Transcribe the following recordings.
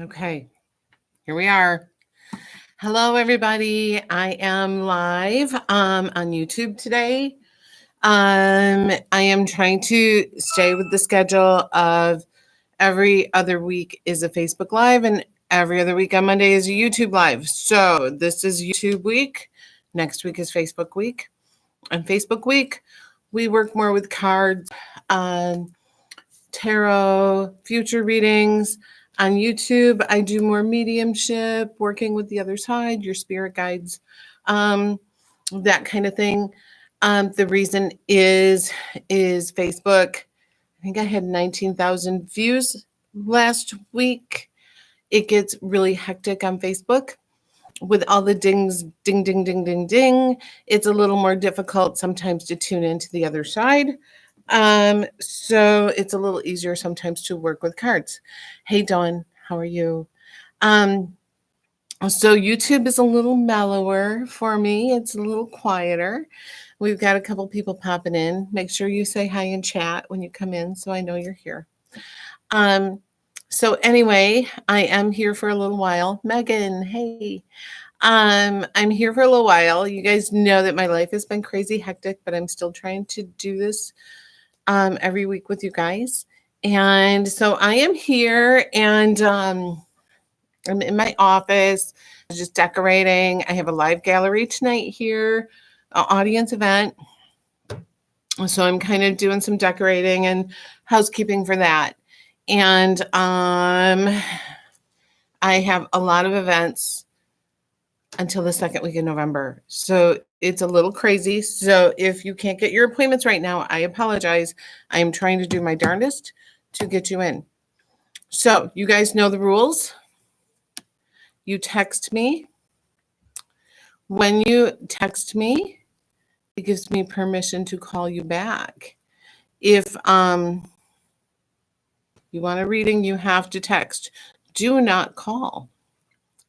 Okay, here we are. Hello, everybody. I am live on YouTube today. I am trying to stay with the schedule of every other week is a Facebook Live and every other week on Monday is a YouTube Live. So this is YouTube week. Next week is Facebook week. On Facebook week, we work more with cards, tarot, future readings. On YouTube, I do more mediumship, working with the other side, your spirit guides, that kind of thing. The reason is Facebook. I think I had 19,000 views last week. It gets really hectic on Facebook with all the dings, ding, ding, ding, ding, ding. It's a little more difficult sometimes to tune into the other side. So it's a little easier sometimes to work with cards. Hey, Dawn, how are you? So YouTube is a little mellower for me. It's a little quieter. We've got a couple people popping in. Make sure you say hi in chat when you come in so I know you're here. So anyway, I am here for a little while. Megan, hey. I'm here for a little while. You guys know that my life has been crazy hectic, but I'm still trying to do this every week with you guys. And so I am here and I'm in my office, just decorating. I have a live gallery tonight here, an audience event. So I'm kind of doing some decorating and housekeeping for that. And I have a lot of events until the second week of November. So it's a little crazy. So if you can't get your appointments right now, I apologize. I am trying to do my darndest to get you in. So you guys know the rules. You text me. When you text me, it gives me permission to call you back. If you want a reading, you have to text. Do not call.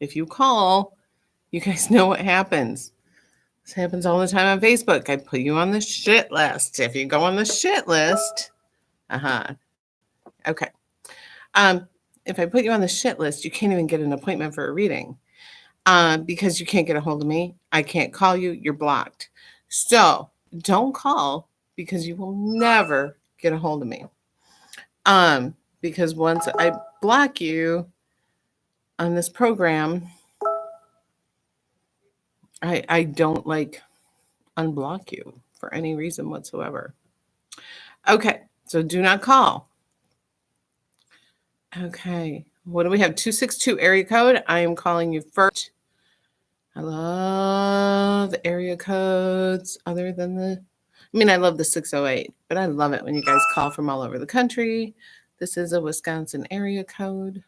If you call, you guys know what happens. This happens all the time on Facebook. I put you on the shit list. If you go on the shit list, okay. If I put you on the shit list, you can't even get an appointment for a reading because you can't get a hold of me. I can't call you. You're blocked. So don't call because you will never get a hold of me. Because once I block you on this program, I don't unblock you for any reason whatsoever. Okay, so do not call. Okay, what do we have? 262 area code. I am calling you first. I love area codes other than I love the 608, but I love it when you guys call from all over the country. This is a Wisconsin area code.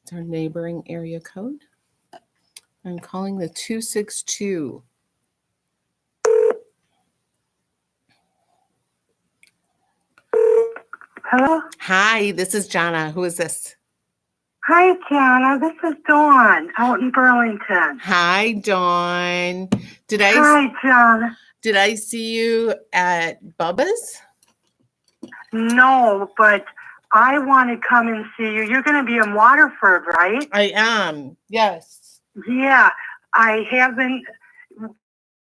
It's our neighboring area code. I'm calling the 262. Hello? Hi, this is Jana. Who is this? Hi, Jana. This is Dawn out in Burlington. Hi, Dawn. Hi, Jana. Did I see you at Bubba's? No, but I want to come and see you. You're going to be in Waterford, right? I am. Yes. Yeah, I haven't.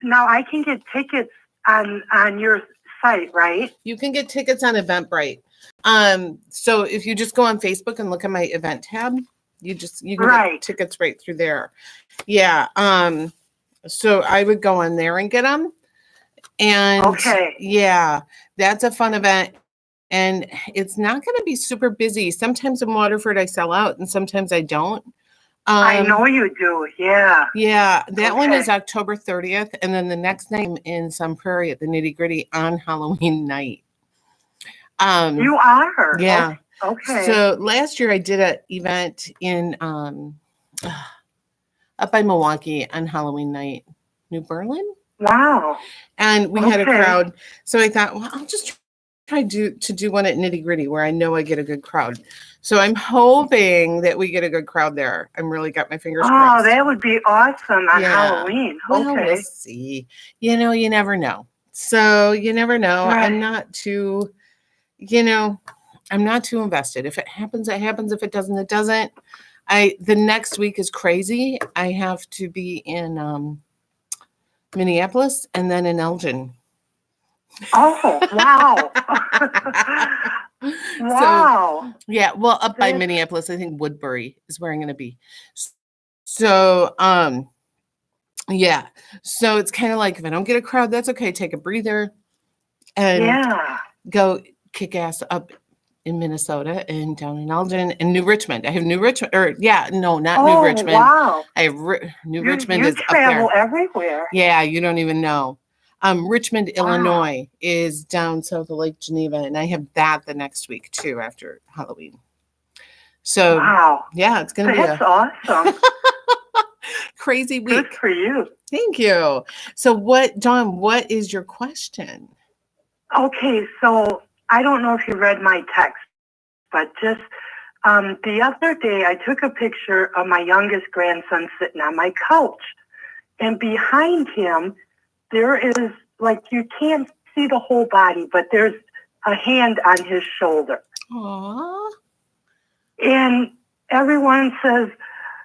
Now I can get tickets on your site, right? You can get tickets on Eventbrite. So if you just go on Facebook and look at my event tab, you can get tickets right through there. Yeah. So I would go on there and get them. And yeah, that's a fun event. And it's not going to be super busy. Sometimes in Waterford I sell out and sometimes I don't. I know you do. Yeah. Yeah. That one is October 30th. And then the next night I'm in Sun Prairie at the Nitty Gritty on Halloween night. You are? Yeah. Okay. So last year I did an event in up by Milwaukee on Halloween night, New Berlin. Wow. And we had a crowd. So I thought, well, I'll just try to do one at Nitty Gritty where I know I get a good crowd. So I'm hoping that we get a good crowd there. I'm really got my fingers crossed. Oh, that would be awesome on Halloween. Well, we'll see. You never know. So you never know. Right. I'm not too, I'm not too invested. If it happens, it happens. If it doesn't, it doesn't. The next week is crazy. I have to be in Minneapolis and then in Elgin. Oh, wow. So Wow. yeah, well, up by That's Minneapolis, I think Woodbury is where I'm going to be. So yeah, so it's kind of like if I don't get a crowd, that's okay. Take a breather and yeah. go kick ass up in Minnesota and down in Elgin and New Richmond. I have New Richmond, or yeah, no, not New Oh, Richmond. wow. I have New Richmond You is up there. travel everywhere. Yeah, you don't even know. Richmond, Wow. Illinois is down south of Lake Geneva, and I have that the next week too after Halloween. So Wow. yeah, it's gonna be That's a awesome. crazy Good week. for you. Thank you. So Dawn, what is your question? Okay, so I don't know if you read my text, but just the other day I took a picture of my youngest grandson sitting on my couch. And behind him, there is, like, you can't see the whole body, but there's a hand on his shoulder. Aww. And everyone says,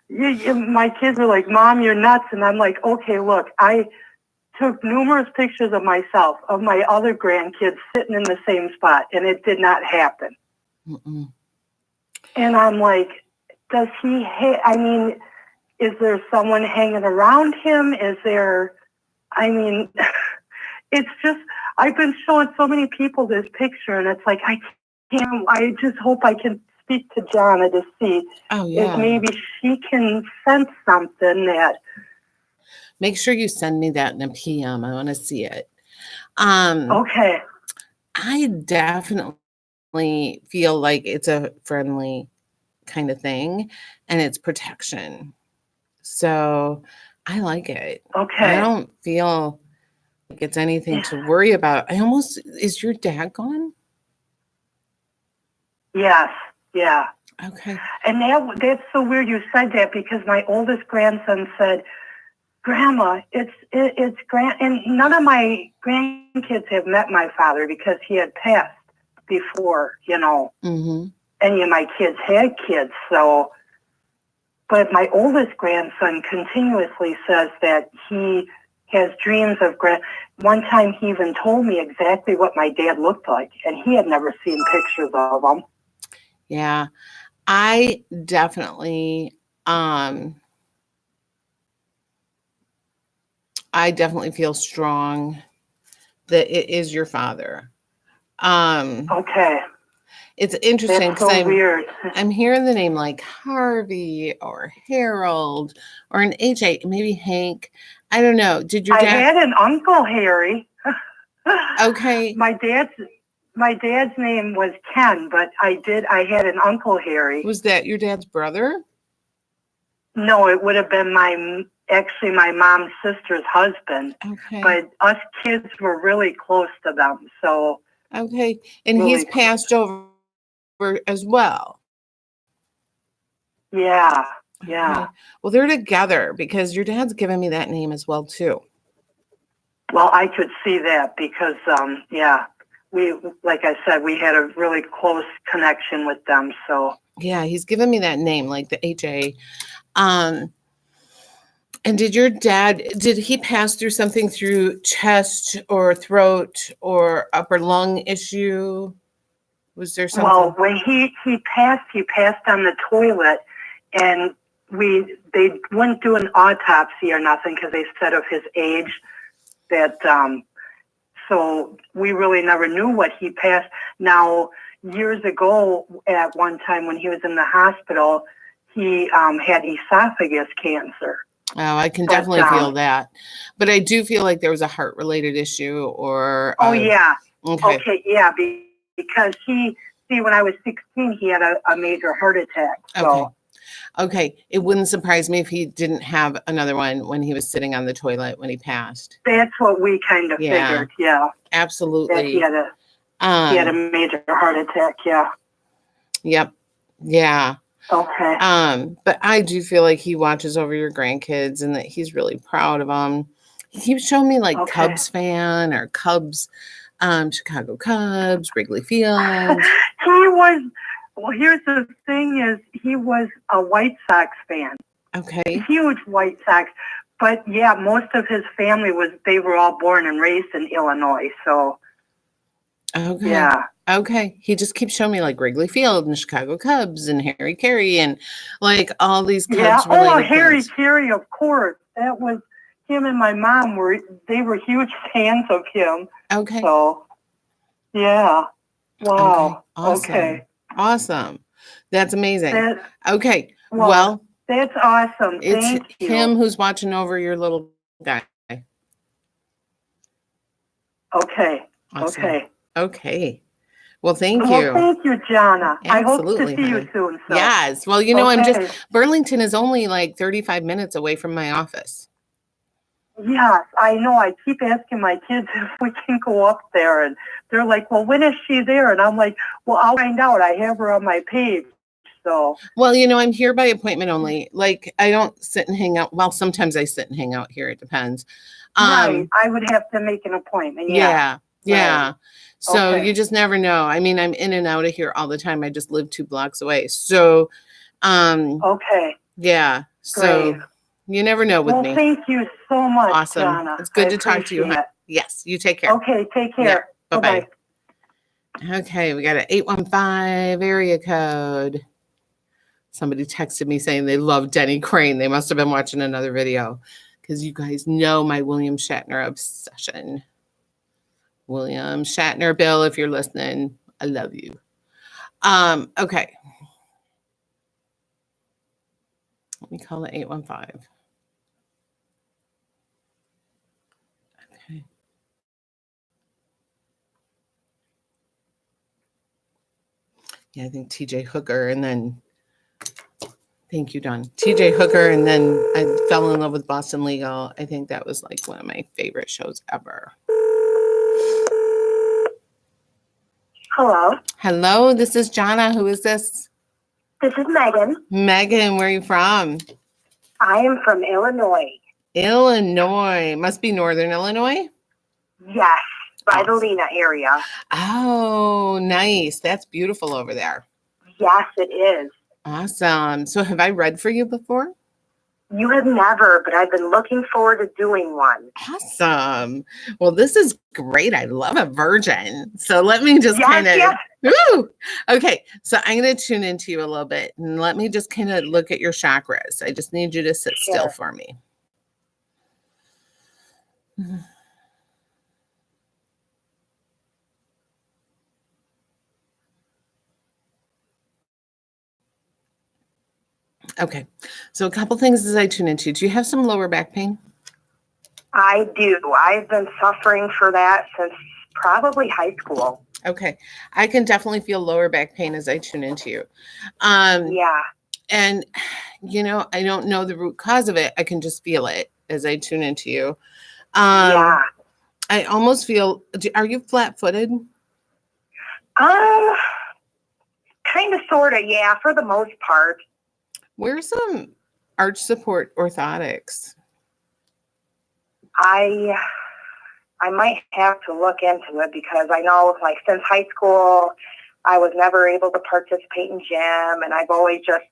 my kids are like, Mom, you're nuts. And I'm like, okay, look, I took numerous pictures of myself, of my other grandkids sitting in the same spot, and it did not happen. Mm-mm. And I'm like, does he I mean, is there someone hanging around him? Is there, I mean, it's just, I've been showing so many people this picture, and it's like, I just hope I can speak to Jana to see if maybe she can sense something that. Make sure you send me that in a PM. I want to see it. Okay. I definitely feel like it's a friendly kind of thing, and it's protection. So I like it. Okay. I don't feel like it's anything to worry about. Is your dad gone? Yes. Yeah. Okay. And that's so weird you said that, because my oldest grandson said, Grandma, it's grand, and none of my grandkids have met my father because he had passed before, Mm-hmm. any of my kids had kids. So, but my oldest grandson continuously says that he has dreams of one time he even told me exactly what my dad looked like, and he had never seen pictures of him. Yeah, I definitely feel strong that it is your father. Okay. It's interesting because I'm hearing the name like Harvey or Harold or an HA, maybe Hank. I don't know. Did your dad? I had an Uncle Harry. Okay. My dad's name was Ken, but I had an Uncle Harry. Was that your dad's brother? No, it would have been my mom's sister's husband. Okay. But us kids were really close to them. So. Okay. And really he's passed over as well. Yeah. Yeah. Okay. Well, they're together because your dad's given me that name as well too. Well, I could see that because, we, like I said, we had a really close connection with them. So. Yeah, he's given me that name, like the HA. And did he pass through something through chest or throat or upper lung issue? Was there something? Well, when he passed on the toilet, and they wouldn't do an autopsy or nothing because they said of his age that, so we really never knew what he passed. Now, years ago, at one time when he was in the hospital, he had esophagus cancer. Oh, I can definitely feel that. But I do feel like there was a heart-related issue or... Oh, yeah. Okay, yeah, because when I was 16, he had a major heart attack. So. Okay. It wouldn't surprise me if he didn't have another one when he was sitting on the toilet when he passed. That's what we kind of figured, yeah. Absolutely. That he had a major heart attack, yeah. Yep. Yeah. Okay. But I do feel like he watches over your grandkids and that he's really proud of them. He keeps showing me like Cubs fan or Cubs, Chicago Cubs, Wrigley Field. He here's the thing is he was a White Sox fan, Okay. huge White Sox. But yeah, most of his family they were all born and raised in Illinois. So Okay. yeah. Okay. He just keeps showing me like Wrigley Field and Chicago Cubs and Harry Carey and like all these Yeah. Cubs related Harry things. Carey, of course. That was him and my mom were huge fans of him. Okay. So yeah. Wow. Awesome. Okay. Awesome. That's amazing. Okay. Well, Well, that's awesome. it's Thank you. him who's watching over your little guy. Okay. Awesome. Okay. Okay. Well, thank Well, you. thank you, Jana. I hope Absolutely, to see honey. you soon. So. Yes. Well, you know, Okay. Burlington is only like 35 minutes away from my office. Yes, I know. I keep asking my kids if we can go up there, and they're like, "Well, when is she there?" And I'm like, "Well, I'll find out. I have her on my page." So, Well, you know, I'm here by appointment only. Like, I don't sit and hang out. Well, sometimes I sit and hang out here. It depends. right, I would have to make an appointment. Yeah. Yeah. Right. So Okay. you just never know. I mean, I'm in and out of here all the time. I just live 2 blocks away. So, Okay. yeah. So Great. you never know with Well, me. thank you so much, Awesome. Jana. It's good I to talk to you. appreciate it. Yes. You take care. Okay, take care. Bye-bye. Okay. We got an 815 area code. Somebody texted me saying they love Denny Crane. They must have been watching another video because you guys know my William Shatner obsession. William Shatner, Bill, if you're listening, I love you. Okay. Let me call it 815. Okay. Yeah, I think TJ Hooker and then thank you, Don. TJ Hooker, and then I fell in love with Boston Legal. I think that was like one of my favorite shows ever. Hello. Hello, this is Jana. Who is this? This is Megan. Megan, where are you from? I am from Illinois. Illinois. Must be Northern Illinois? Yes, by the Lena area. Oh, nice. That's beautiful over there. Yes, it is. Awesome. So have I read for you before? You have never, but I've been looking forward to doing one. Awesome. Well, this is great. I love a virgin. So let me just kind of, woo! Okay. So I'm going to tune into you a little bit and let me just kind of look at your chakras. I just need you to sit still for me. Okay. So a couple things as I tune into. Do you have some lower back pain? I do. I've been suffering for that since probably high school. Okay. I can definitely feel lower back pain as I tune into you. Yeah. And, you know, I don't know the root cause of it. I can just feel it as I tune into you. Yeah. I almost feel, are you flat-footed? Kind of, sort of, yeah, for the most part. Where's some arch support orthotics? I might have to look into it because I know, like, since high school, I was never able to participate in gym, and I've always just,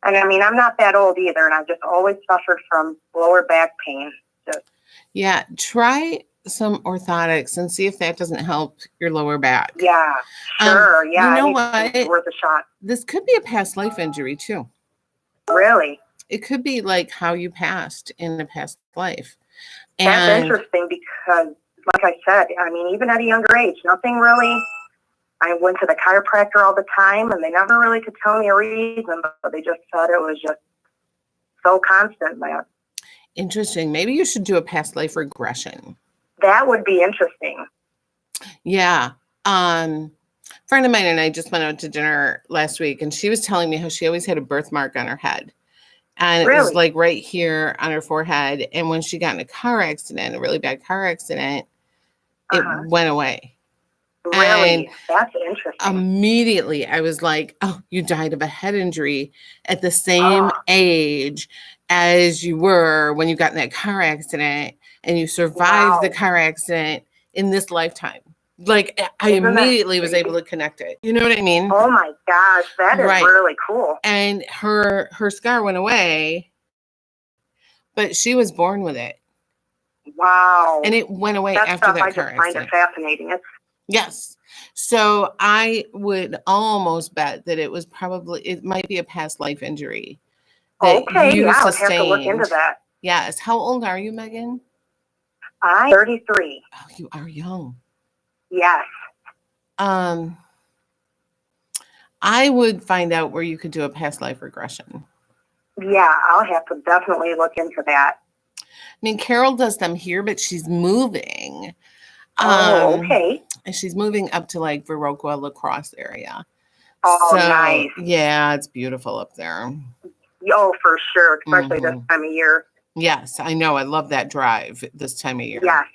and I mean, I'm not that old either, and I've just always suffered from lower back pain. Yeah, try some orthotics and see if that doesn't help your lower back. Yeah, sure. Yeah, you know what? It's worth a shot. This could be a past life injury too. Really? It could be like how you passed in a past life. That's interesting because, like I said, I mean, even at a younger age, nothing really. I went to the chiropractor all the time, and they never really could tell me a reason, but they just said it was just so constant, man. Interesting. Maybe you should do a past life regression. That would be interesting. Yeah. Friend of mine and I just went out to dinner last week, and she was telling me how she always had a birthmark on her head. And it was like right here on her forehead. And when she got in a car accident, a really bad car accident, it went away. Really? And that's interesting. Immediately, I was like, oh, you died of a head injury at the same age as you were when you got in that car accident, and you survived the car accident in this lifetime. Like I Isn't that immediately was crazy? able to connect it. You know what I mean? Oh my gosh, that is Right. really cool. And her scar went away, but she was born with it. Wow. And it went away That after stuff, that I car just find it accident. fascinating. It's Yes. So I would almost bet that it might be a past life injury that okay. you Yeah, I would have to look into sustained. that. Yes. How old are you, Megan? I'm 33. Oh, you are young. Yes. I would find out where you could do a past life regression. Yeah, I'll have to definitely look into that. I mean, Carol does them here, but she's moving. Oh, okay. And she's moving up to like Viroqua, La Crosse area. Oh, So, nice. yeah, it's beautiful up there. Oh, for sure, especially this Mhm. time of year. Yes, I know. I love that drive this time of year. Yes,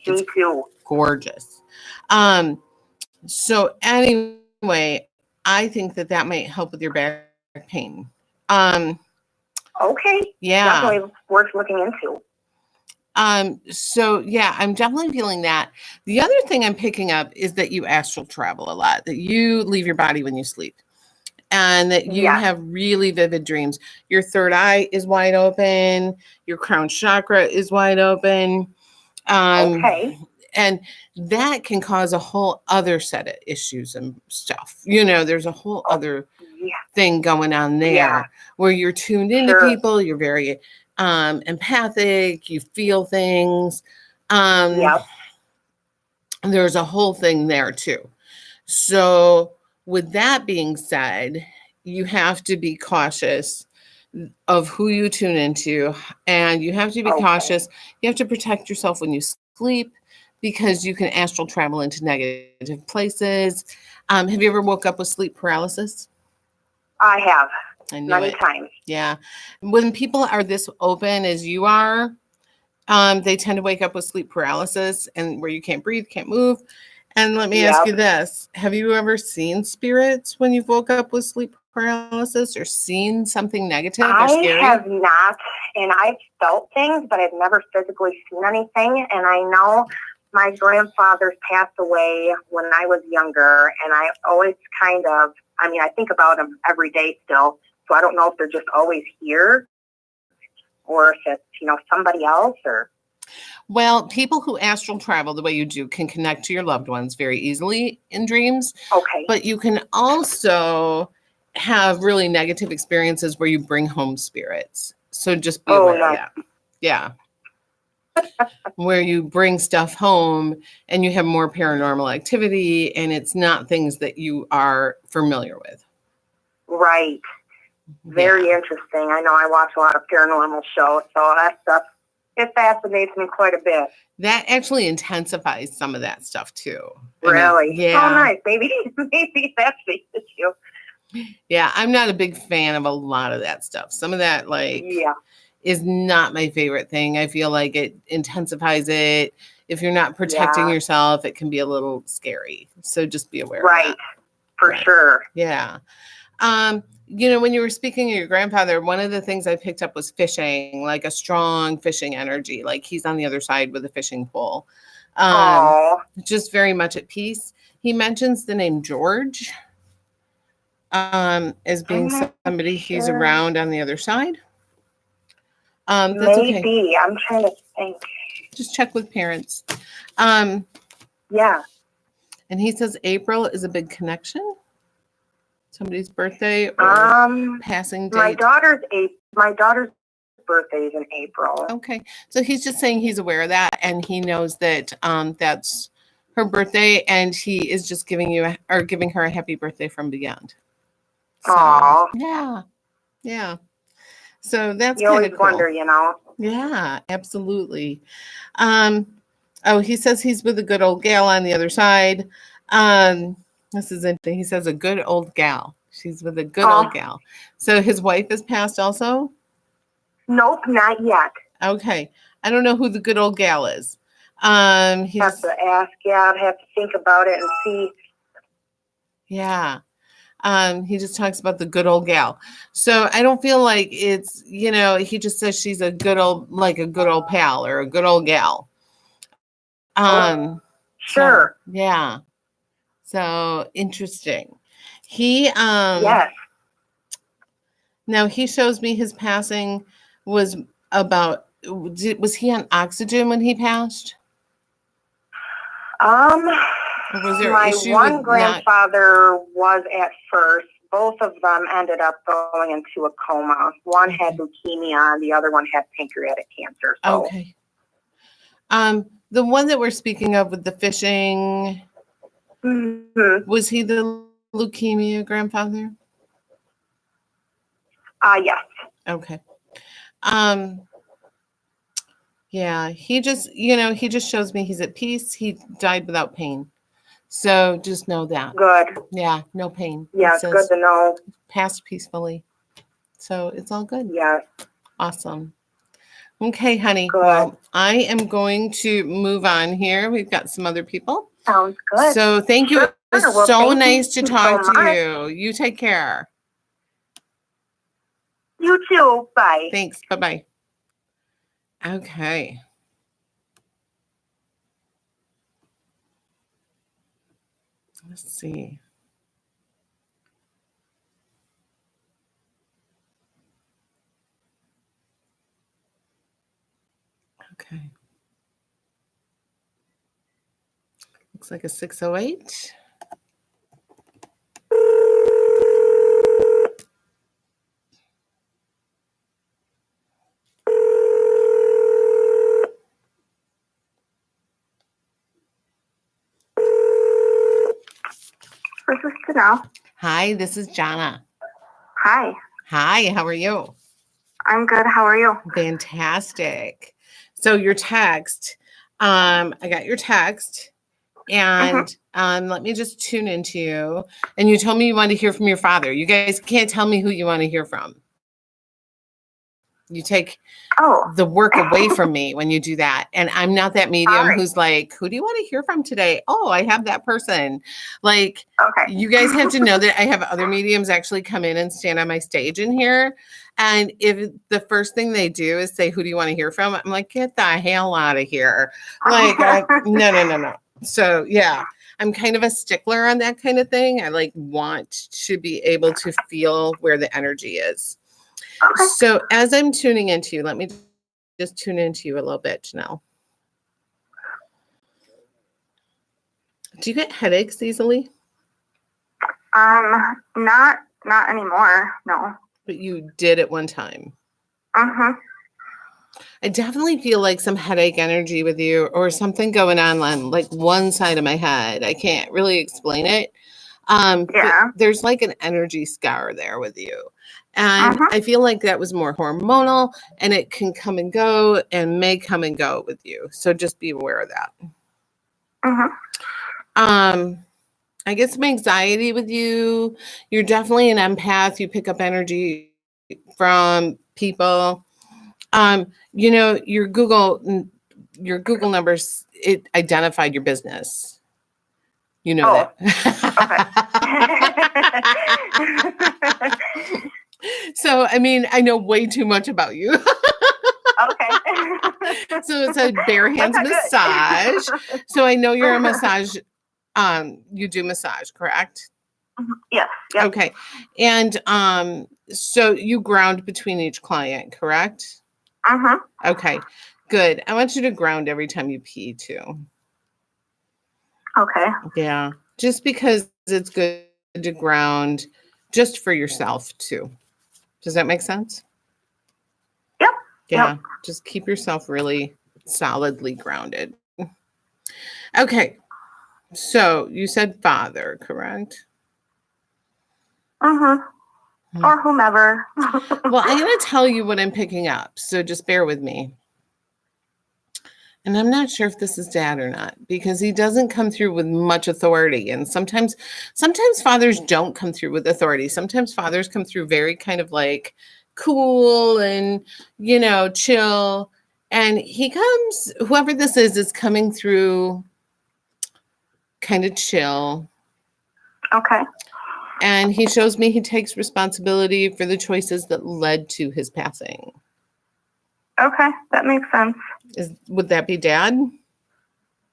It's me too. gorgeous. So anyway, I think that might help with your back pain. Okay. Yeah. Definitely worth looking into. So yeah, I'm definitely feeling that. The other thing I'm picking up is that you astral travel a lot, that you leave your body when you sleep, and that you Yes. have really vivid dreams. Your third eye is wide open, your crown chakra is wide open. Okay. And that can cause a whole other set of issues and stuff. You know, there's a whole Oh, other yeah. thing going on there Yeah. where you're tuned into Sure. people, you're very empathic, you feel things. Yep. There's a whole thing there too. So, with that being said, you have to be cautious of who you tune into, and you have to be Okay. cautious. You have to protect yourself when you sleep because you can astral travel into negative places. Have you ever woke up with sleep paralysis? I have I knew many it. times. Yeah. When people are this open as you are, they tend to wake up with sleep paralysis and where you can't breathe, can't move. And let me ask you Yep. this. Have you ever seen spirits when you've woke up with sleep paralysis or seen something negative or I scary? have not, and I've felt things, but I've never physically seen anything. And I know my grandfather passed away when I was younger, and I always I think about him every day still. So I don't know if they're just always here or if it's, somebody else or. Well, people who astral travel the way you do can connect to your loved ones very easily in dreams, Okay. but you can also have really negative experiences where you bring home spirits. So just be aware of that. Yeah. Where you bring stuff home and you have more paranormal activity and it's not things that you are familiar with. Right. Very interesting. I know I watch a lot of paranormal shows, so that stuff, it fascinates me quite a bit. That actually intensifies some of that stuff too. Really? Yeah. Oh, nice. Maybe that's the issue. Yeah, I'm not a big fan of a lot of that stuff. Some of that is not my favorite thing. I feel like it intensifies it. If you're not protecting yourself, it can be a little scary. So just be aware of that. For sure. Yeah. When you were speaking of your grandfather, one of the things I picked up was fishing, like a strong fishing energy, like he's on the other side with a fishing pole. Just very much at peace. He mentions the name George as being somebody he's around on the other side. That's Maybe. Okay. I'm trying to think. Just check with parents. Yeah. And he says April is a big connection. Somebody's birthday or passing date. My daughter's birthday is in April. Okay. So he's just saying he's aware of that and he knows that that's her birthday and he is just giving her a happy birthday from beyond. So, yeah. Yeah. So that's you always cool. Wonder, Yeah, absolutely. He says he's with a good old gal on the other side. This is interesting. He says a good old gal. She's with a good old gal. So his wife has passed also? Nope, not yet. Okay. I don't know who the good old gal is. Have to ask. Yeah, I'd have to think about it and see. Yeah. He just talks about the good old gal. So I don't feel like it's, he just says she's a good old pal or a good old gal. Sure. Yeah. So interesting. He Yes. now he shows me his passing was about was he on oxygen when he passed? Um, Or was there an my issue one with not grandfather was at first. Both of them ended up going into a coma. One had leukemia, and the other one had pancreatic cancer. So. Okay. The one that we're speaking of with the fishing, Mhm. was he the leukemia grandfather? Yes. Okay. Um, yeah, he just, he just shows me he's at peace. He died without pain. So just know that. Good. Yeah, no pain. Yeah, It it's good says to know. passed peacefully. So it's all good. Yeah. Awesome. Okay, honey. Good. Well, I am going to move on here. We've got some other people. Sounds good. So thank you. Sure. It was Well, so thank nice to you talk so to much. you. You take care. You too. Bye. Thanks. Bye-bye. Okay. Let's see. Okay. Looks like a 608. This is Janelle. Hi, this is Jana. Hi. Hi, how are you? I'm good. How are you? Fantastic. So your text, I got your text and let me just tune into you. And you told me you wanted to hear from your father. You guys can't tell me who you want to hear from. You take the work away from me when you do that. And I'm not that medium who's like, who do you want to hear from today? Oh, I have that person. Like, you guys have to know that I have other mediums actually come in and stand on my stage in here. And if the first thing they do is say, who do you want to hear from? I'm like, get the hell out of here. Like, no. So, yeah, I'm kind of a stickler on that kind of thing. I like want to be able to feel where the energy is. Okay. So as I'm tuning into you, let me just tune into you a little bit, Janelle. Do you get headaches easily? Not anymore. No. But you did at one time. Uh-huh. I definitely feel like some headache energy with you or something going on like one side of my head. I can't really explain it. But there's like an energy scar there with you. And I feel like that was more hormonal and it can come and go and may come and go with you. So just be aware of that. I get some anxiety with you. You're definitely an empath. You pick up energy from people. Your Google numbers, it identified your business. You know that. So, I mean, I know way too much about you. Okay. So it said Bare Hands Massage. So I know you're a massage. You do massage, correct? Yes. Yep. Okay. And so you ground between each client, correct? Okay. Good. I want you to ground every time you pee too. Okay. Yeah. Just because it's good to ground just for yourself too. Does that make sense? Yep. Yeah. Yep. Just keep yourself really solidly grounded. Okay. So you said father, correct? Or whomever. Well, I'm going to tell you what I'm picking up. So just bear with me. And I'm not sure if this is dad or not because he doesn't come through with much authority. And sometimes fathers don't come through with authority. Sometimes fathers come through very kind of like cool and, chill. And whoever this is coming through kind of chill. Okay. And he shows me he takes responsibility for the choices that led to his passing. Okay, that makes sense. Would that be dad?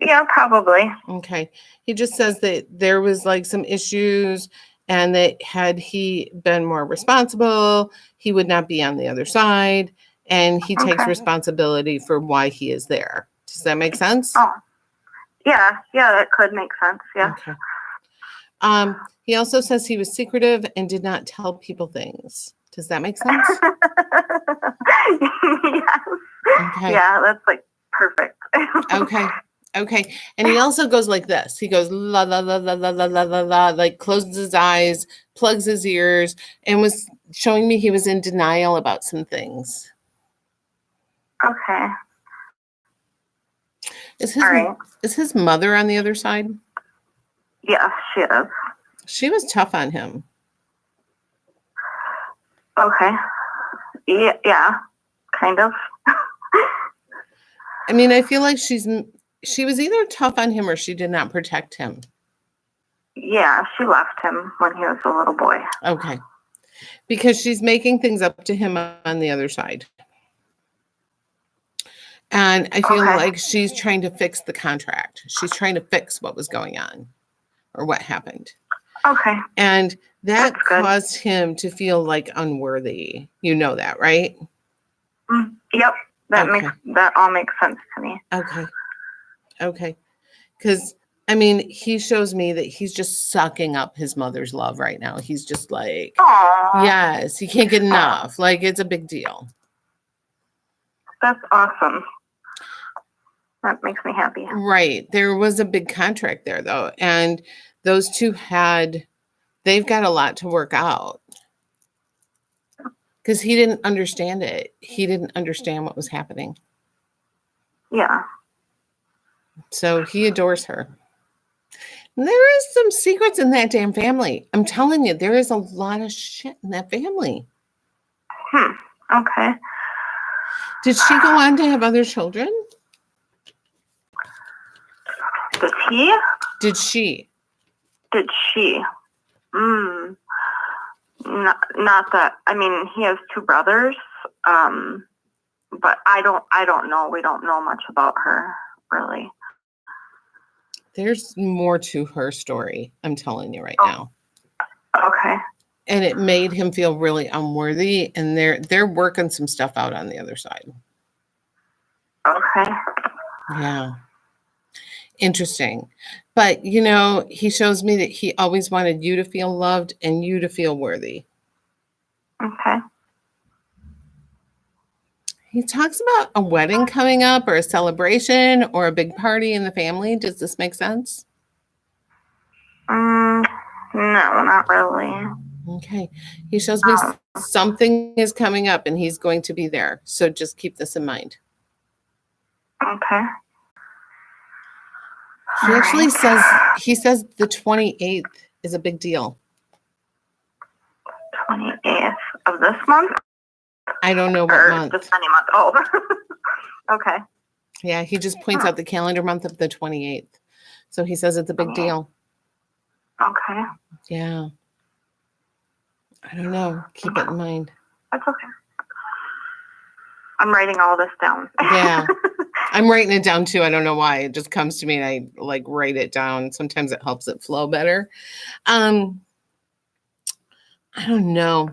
Yeah, probably. Okay. He just says that there was like some issues and that had he been more responsible, he would not be on the other side. And he takes Okay. responsibility for why he is there. Does that make sense? Oh, yeah, that could make sense. Yeah. Okay. He also says he was secretive and did not tell people things. Does that make sense? Yes. Okay. Yeah, that's like perfect. Okay. Okay. And he also goes like this. He goes la la la la la la la la la, like closes his eyes, plugs his ears, and was showing me he was in denial about some things. Okay. Is his All right. is his mother on the other side? Yeah, she is. She was tough on him. Okay. Yeah, kind of. I mean, I feel like she was either tough on him or she did not protect him. Yeah, she left him when he was a little boy. Okay. Because she's making things up to him on the other side. And I feel Okay. like she's trying to fix the contract. She's trying to fix what was going on or what happened. Okay. And that That's good. caused him to feel like unworthy. You know that, right? Yep. Okay. That all makes sense to me. Okay. Okay. Because, I mean, he shows me that he's just sucking up his mother's love right now. He's just like, Aww. yes, he can't get enough. Like, it's a big deal. That's awesome. That makes me happy. Right. There was a big contract there, though. And those two they've got a lot to work out. Because he didn't understand it. He didn't understand what was happening. Yeah. So he adores her. And there is some secrets in that damn family. I'm telling you, there is a lot of shit in that family. Okay. Did she go on to have other children? Did he? Did she? Did she? Not that. I mean, he has two brothers. But I don't know. We don't know much about her, really. There's more to her story. I'm telling you right now. Okay. And it made him feel really unworthy. And they're working some stuff out on the other side. Okay. Yeah. Interesting. But, he shows me that he always wanted you to feel loved and you to feel worthy. Okay. He talks about a wedding coming up or a celebration or a big party in the family. Does this make sense? No, not really. Okay. He shows me something is coming up and he's going to be there. So just keep this in mind. Okay. He actually says the 28th is a big deal. 28th of this month? I don't know what Or month. just any month. Oh. Okay. Yeah, he just points out the calendar month of the 28th. So he says it's a big deal. Okay. Yeah. I don't know. Keep it in mind. That's okay. I'm writing all this down. Yeah. I'm writing it down too. I don't know why. It just comes to me and I like write it down. Sometimes it helps it flow better. I don't know.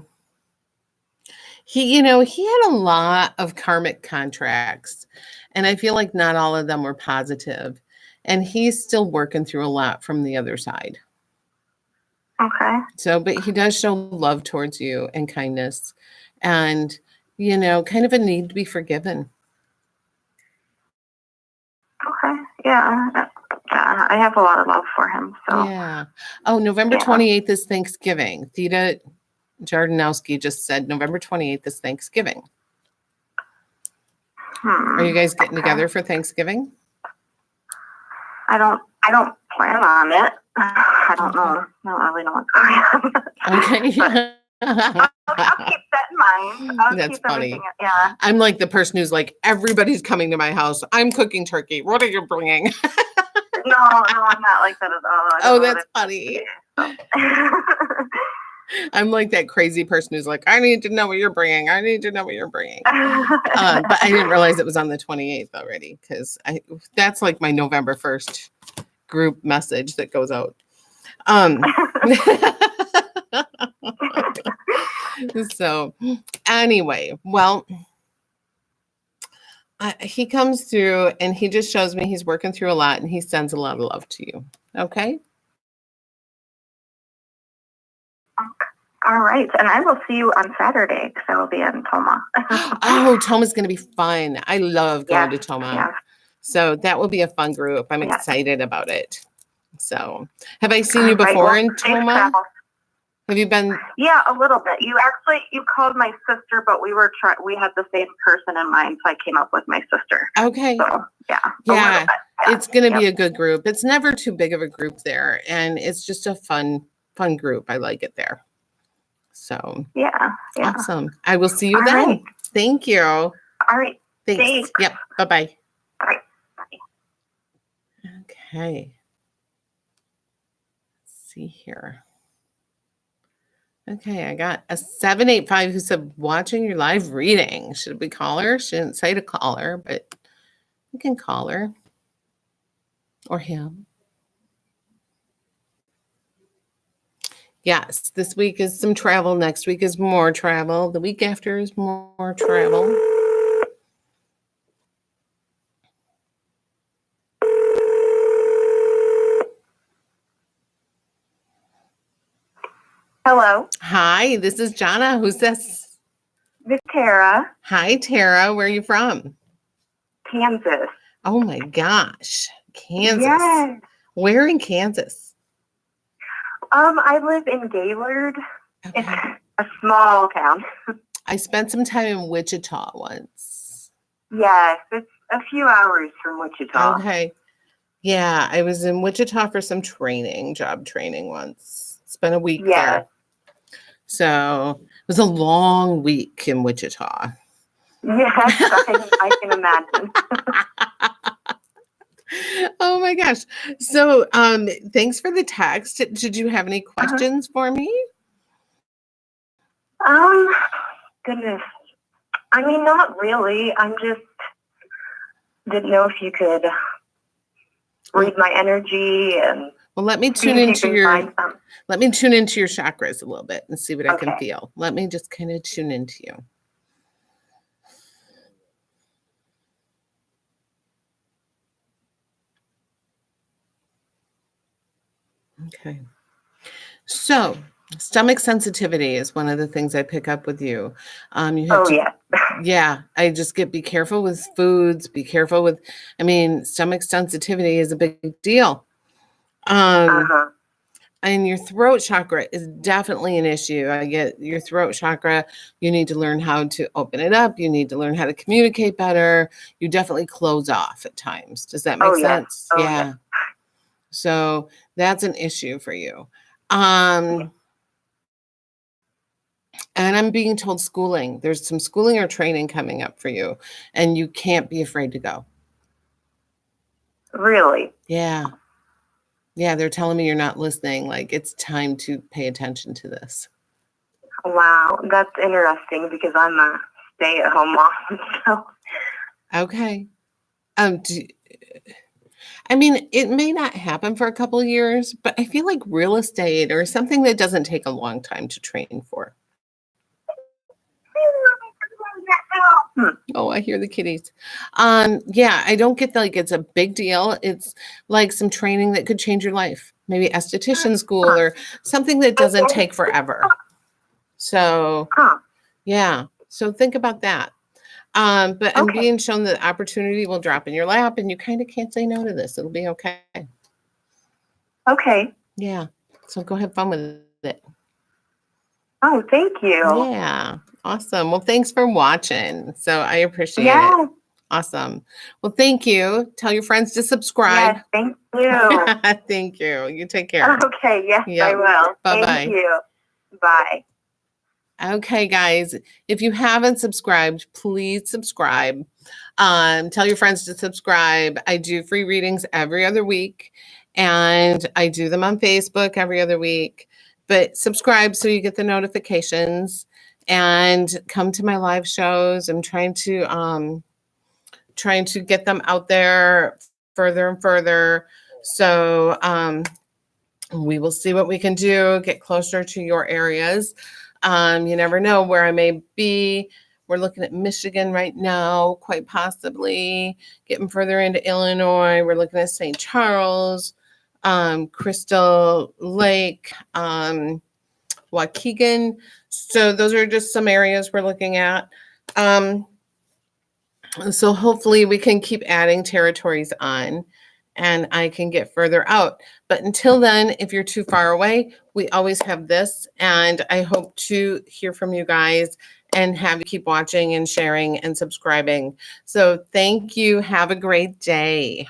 He had a lot of karmic contracts and I feel like not all of them were positive. And he's still working through a lot from the other side. Okay. So, but he does show love towards you and kindness and, kind of a need to be forgiven. Okay. Yeah. I have a lot of love for him. So. Yeah. Oh, November 28th is Thanksgiving. Theta Jardanowski just said November 28th is Thanksgiving. Are you guys getting together for Thanksgiving? I don't plan on it. I don't know. I don't really know what's going on. Okay. I'll keep that in mind. That's funny. Yeah. I'm like the person who's like, everybody's coming to my house. I'm cooking turkey. What are you bringing? No, I'm not like that at all. Oh, that's funny. I'm like that crazy person who's like, I need to know what you're bringing. I need to know what you're bringing. But I didn't realize it was on the 28th already because that's like my November 1st group message that goes out. So anyway, well, he comes through and he just shows me he's working through a lot and he sends a lot of love to you. Okay. All right. And I will see you on Saturday because I will be in Toma. Oh, Toma's going to be fun. I love going to Yes, Toma. yes. So that will be a fun group. I'm Yes. excited about it. So have I seen you All right, before well, in safe Toma? travels. Have you been? Yeah, a little bit. You called my sister, but we had the same person in mind, so I came up with my sister. Okay. So yeah. Yeah, it's going to be Yep. a good group. It's never too big of a group there. And it's just a fun group. I like it there. So Yeah. Yeah. awesome. I will see you All then. right. Thank you. All right. Thanks. Thanks. Yep. Bye-bye. All right. Okay. Let's see here. Okay, I got a 785 who said, watching your live reading. Should we call her? She didn't say to call her, but we can call her or him. Yes, this week is some travel. Next week is more travel. The week after is more travel. Hello. Hi, this is Jana. Who's this? This is Tara, Hi, Tara. Where are you from? Kansas. Oh my gosh, Kansas. Yes. Where in Kansas? I live in Gaylord. Okay. It's a small town. I spent some time in Wichita once. Yes, it's a few hours from Wichita. Okay. Yeah, I was in Wichita for some training, job training once. Spent a week Yeah. there. So it was a long week in Wichita. Yes, I can imagine. Oh my gosh. So thanks for the text. Did you have any questions for me? Goodness. I mean, not really. I'm just didn't know if you could read my energy and Well, let me see tune if you into can your find some. let me tune into your chakras a little bit and see what I can Okay. feel. Let me just kind of tune into you. Okay. So, stomach sensitivity is one of the things I pick up with you. You have Oh, to, yeah. yeah, I just be careful with foods, be careful with, I mean, stomach sensitivity is a big deal. Uh-huh. And your throat chakra is definitely an issue. I get your throat chakra. You need to learn how to open it up. You need to learn how to communicate better. You definitely close off at times. Does that make Oh, yes. sense? Oh, Yeah. yes. So that's an issue for you. And I'm being told schooling. There's some schooling or training coming up for you, and you can't be afraid to go. Really? Yeah. Yeah, they're telling me you're not listening. Like, it's time to pay attention to this. Wow. That's interesting because I'm a stay-at-home mom. So, Okay. I mean, it may not happen for a couple of years, but I feel like real estate or something that doesn't take a long time to train for. Oh, I hear the kitties. Yeah, I don't get like it's a big deal. It's like some training that could change your life. Maybe esthetician school or something that doesn't take forever. So, Huh. yeah. So think about that. But I'm Okay. being shown that opportunity will drop in your lap and you kind of can't say no to this. It'll be okay. Okay. Yeah. So go have fun with it. Oh, thank you. Yeah. Awesome. Well, thanks for watching. So I appreciate it. Yeah. Awesome. Well, thank you. Tell your friends to subscribe. Yes, thank you. Thank you. You take care. Okay, yes, Yep. I will. Bye-bye. Thank you. Bye. Okay, guys. If you haven't subscribed, please subscribe. Tell your friends to subscribe. I do free readings every other week, and I do them on Facebook every other week. but subscribe so you get the notifications and come to my live shows. I'm trying to get them out there further and further. So we will see what we can do, get closer to your areas. You never know where I may be. We're looking at Michigan right now, quite possibly getting further into Illinois. We're looking at St. Charles, Crystal Lake, Waukegan. So those are just some areas we're looking at. So hopefully we can keep adding territories on and I can get further out. But until then, if you're too far away, we always have this. And I hope to hear from you guys and have you keep watching and sharing and subscribing. So thank you. Have a great day.